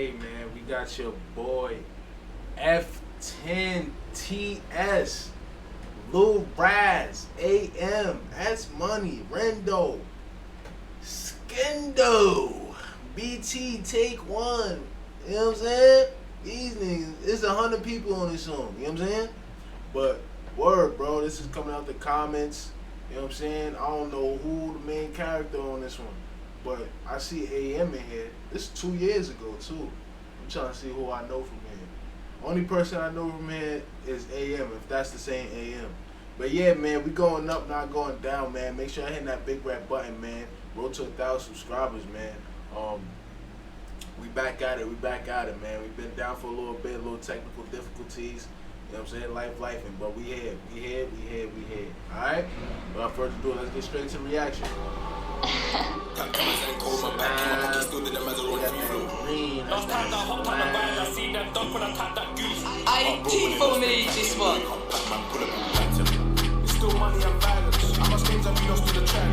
Hey man, we got your boy F10TS, Lil Rass, AM, SMoney, Rendo, Skengdo, BT Take One. You know what I'm saying? These niggas, it's 100 people on this song. You know what I'm saying? But word, bro, this is coming out the comments. You know what I'm saying? I don't know who the main character on this one, but I see AM in here. This is 2 years ago too. I'm trying to see who I know from here. Only person I know from here is AM, if that's the same AM. But yeah, man, we going up, not going down, man. Make sure I hit that big red button, man. Road to 1,000 subscribers, man. We back at it, man. We've been down for a little bit, little technical difficulties. You know what I'm saying? Lifing, but we here. Alright? Without further ado, let's get straight to reaction. Last time I hopped on the band, I see them dunk when I tap that goose. I Tifo made this one. It's still money and violence. I must games and be lost to the track.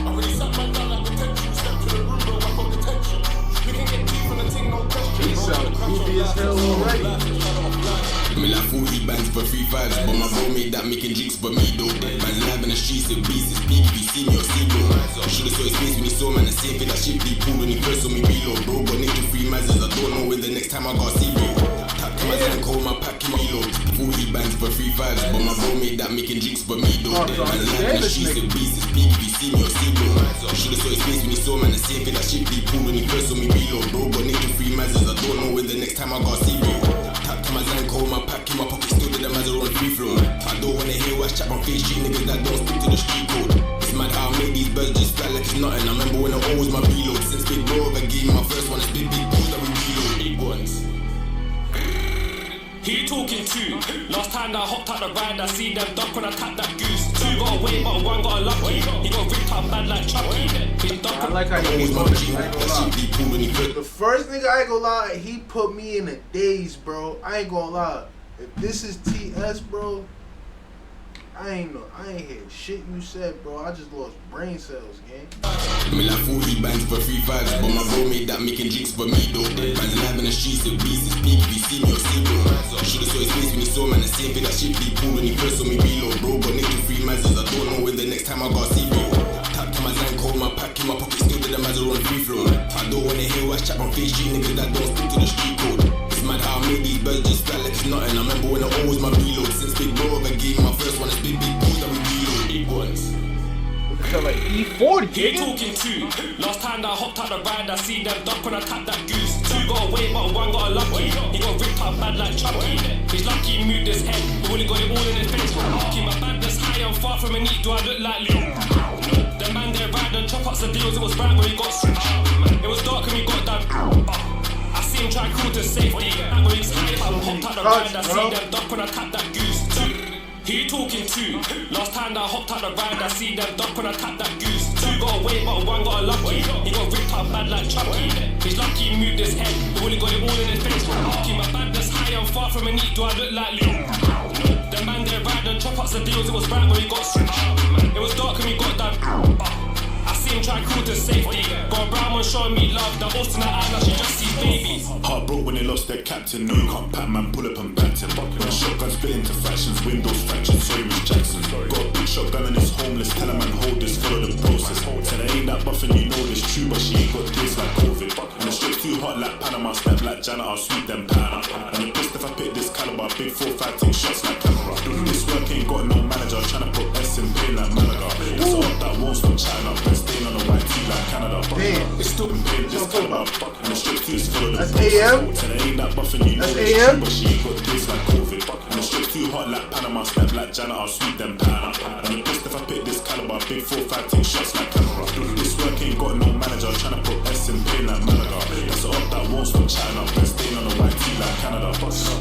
I really suck my down like potential. Step to the room, bro, I got detention. You can get deep on the thing, no question. He sound goofy as hell already. Me like 40 bands for 3 5s, but my bro made that making drinks for me though. Man's live in the streets with beats, it's big if you see me or see bro. Should've saw his face when he saw man, the same thing that shit be pulled when he first saw me reload. Bro got nature 3 mazes, I don't know when the next time I got see bro. Tap to my zank, hold my pack and reload. 40 bands for 3 5s, but my bro made that making drinks for me though. Man's live in the streets with beats, it's big if you see me or see bro. Should've saw his face when he saw man, the same thing that shit be pulled when he first saw me reload. Bro got nature 3 mazes, I don't know when the next time I got see bro. Tap to my zank, hold my pack in my pocket, still did them as a run free flow. I don't wanna hear what's chat on face street niggas that don't stick to the street code. It's mad how I made these birds just fly like it's nothing. I remember when I always my reload. Since big bro I gave my first one, it's big balls that we reload. Big ones. Who you talking to? Last time that I hopped out the ride, I see them duck when I tap that goose. 2 got away, but 1 got a lucky. He got ripped up bad like Chucky. I like how he my G, that shit be pulled when he first. The first nigga, I ain't gonna lie, he put me in a daze, bro. I ain't gonna lie. If this is TS, bro, I ain't hear shit you said, bro. I just lost brain cells, gang. Me like 40 bands for 3 5s, but my bro made that making drinks for me though. Man's live in the streets with beats, it's big if you see me or see bro. Should've saw his face when he saw man, the same thing that shit be pulled when he first saw me reload. Bro got nature 3 mazes, I don't know when the next time I got see bro. Tap to my zank, hold my pack in my pocket, still did them as a run free flow. I don't wanna hear what's chat on face street niggas that don't stick to the street code. It's mad how I made these birds just fly like it's nothing. I remember when I always my reload. Since big bro I gave my first one, it's big balls that we reload. Big ones. So like E40, Who you talking to? Last time that I hopped out the ride, I see them duck when I tap that goose. 2 got away, but 1 got a lucky. He got ripped up bad like Chucky. He's lucky he moved his head, he only got it all in his face. Keep my badness high, I'm far from a neat. Do I look like Lou? The man there ride and chop up the deals, it was right when he got switched. It was dark and we got that. I see him try cruel to safety. Back when he's high, I hopped out the ride, I see them duck when I tap that goose. Who you talking to? Last time that I hopped out the ride, I see them duck when I tap that goose. 2 got away, but 1 got a lucky. He got ripped up bad like Chucky. He's lucky he moved his head, he only got it all in his face. Keep my badness high, I'm far from a neat. Do I look like Lou? The man there ride and chop up the deals, it was right when he got switched. It was dark and we got that. I see him try cruel to safety. Got a brown one showing me love. The horse in the eye, now she just sees babies. Heart broke when they lost their captain. No, you can't pat man, pull up and bat him. When the shotgun split into fractions, windows fractured, sorry Miss Jackson. Got a big shotgun and it's homeless. Tell a man hold this, follow the process. Said I ain't that buffin', you know this true, but she ain't got this like COVID. And the strip's too hot like Panama, step like Janet, I'll sweep them pan. And the pissed if I pick this caliber, big 4-5 take shots like camera. This work ain't got no manager, tryna put S in pain like Malaga. It's all that won't stop China, but staying on the white tee like Canada. Damn. It's still been paid this caliber, and the strip's too follow the That's process. AM? Said I ain't that buffin', you know That's this AM? true, but she ain't got this like COVID. And the strip's too hot like Panama, step like Janet, I'll sweep them pan. And the pissed if I pick this caliber, big 4-5 take shots like camera. This work ain't got no manager, tryna put S in pain like Malaga. It's all that won't stop China, but staying on the white tee like Canada.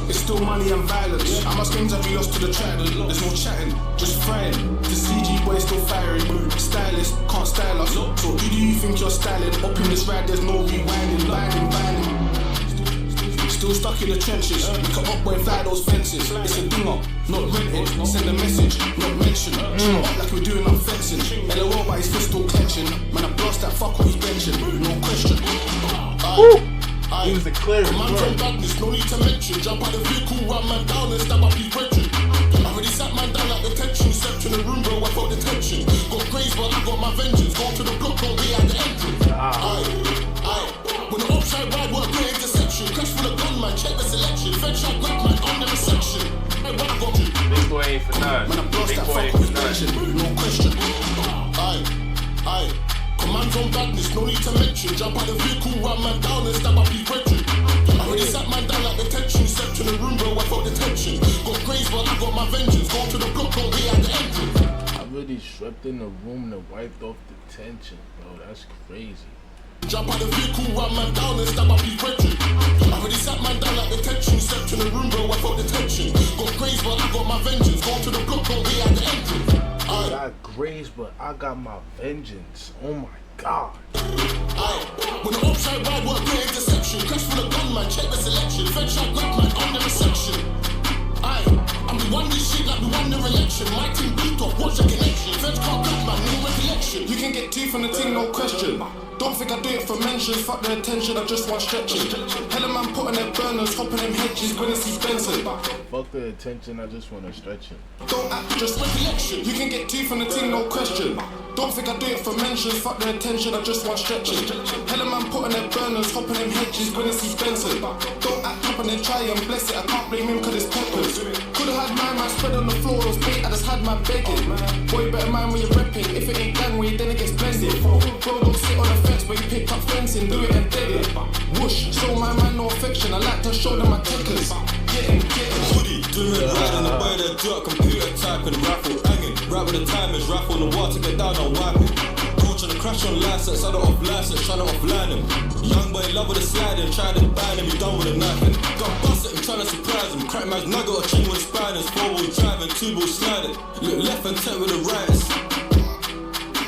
It's still money and violence. I must games have you lost to the track. There's no chatting, just fighting. The CG boy still firing. Stylist can't style us. So who do you think you're styling? Up in this ride, there's no rewinding, binding. Still stuck in the trenches. We can up boy fly those fences. It's a dinger, not rented. Send a message, not mention. Up like we're doing on fencing. LOL, but his fist still clenching. Man, I blast that fuck who's benching. No question. He was the clearest. Man from badness, no need to mention. Jump out the vehicle, run man down and stab up his brethren. I already sat man down like detention. Slept in the room, bro, I felt the tension. Got crazy, but I got my vengeance. Go to the block, don't be at the entrance. Aye. When the upside ride, work great interception. Crash for the gun, man, check the selection. Fed shot, grab man, under the section. I got you. Big boy ain't for none. Man, I blast Big that boy ain't fucker for with none. tension, no question. Aye. Commands on badness, no need to mention. Jump out the vehicle, run man down and stab up his brethren. I already sat man down like detention. Stepped in the room, bro, I felt the tension. Got crazy, but I got my vengeance. Go to the block, don't be at the entrance. I really swept in the room and wiped off the tension, bro. That's crazy. Jump out the vehicle, run man down and stab up his brethren. I already sat man down like detention. Stepped in the room, bro, I felt the tension. Got crazy, but I got my vengeance. Go to the block, don't be at the entrance. I got grace, but I got my vengeance. Oh my God. When the upside ride, work great interception. Crash for the gun, man, check the selection. Fed shot, grab man, under the section. I'm the one this shit like we won the election. My team beat off, watch the connection. Feds can't grab man, no recollection. You can get teeth on the team, no question. Don't think I do it for mentions, fuck the attention, I just want stretching. Hella man putting their burners, hopping them hedges, when I see Benson. Fuck the attention, I just want to stretch it. Don't act, just recollection. You can get teeth on the team, no question. Don't think I do it for mentions, fuck the attention, I just want stretching. Hella man putting their burners, hopping them hedges, when I see Benson. Don't act up and then try and bless it, I can't blame him cause it's peppers. Could've had my man spread on the floor, it was bait, I just had my begging. Boy, better mind when you're repping, if it ain't gangway, then it gets blended. Bro, don't sit on the fence, but you picked up fencing, do it and dead it. Whoosh, show my man no affection, I like to show them my tickers. Get him. Hoodie, doing riding the boy that jerk, computer typing, raffle, hanging. Right with the time is raffle, the water get down and wipe it. Go trying to crash on license, I don't off license, trying to offline him. Young boy, love with the sliding, trying to bind him, he done with the knifing. Got bust at him, trying to surprise him. Crack man's nugget or chin with the spiners, 4-wheel driving, 2-wheel sliding. Look left and take with the rights.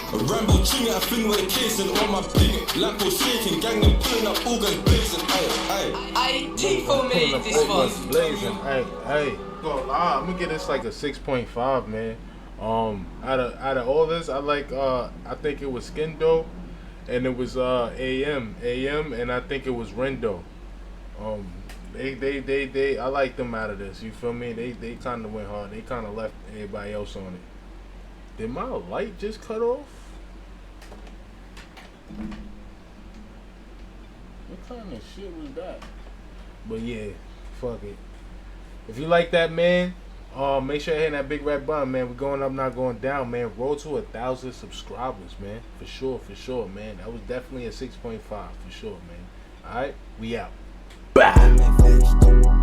A Rambo ching at a thing with a case and all my ping. Lampo shaking, gang them pulling up, all guns blazing. I T4 made this one. Blazing. Hey. I'm gonna get this like a 6.5, man. Out of all this, I like I think it was Skengdo, and it was AM, and I think it was Rendo. They I like them out of this. You feel me? They kind of went hard. They kind of left everybody else on it. Did my light just cut off? What kind of shit was that? But yeah, fuck it. If you like that, man, make sure you hit that big red button, man. We're going up, not going down, man. Roll to 1,000 subscribers, man. For sure, man. That was definitely a 6.5, for sure, man. All right, we out. Bye.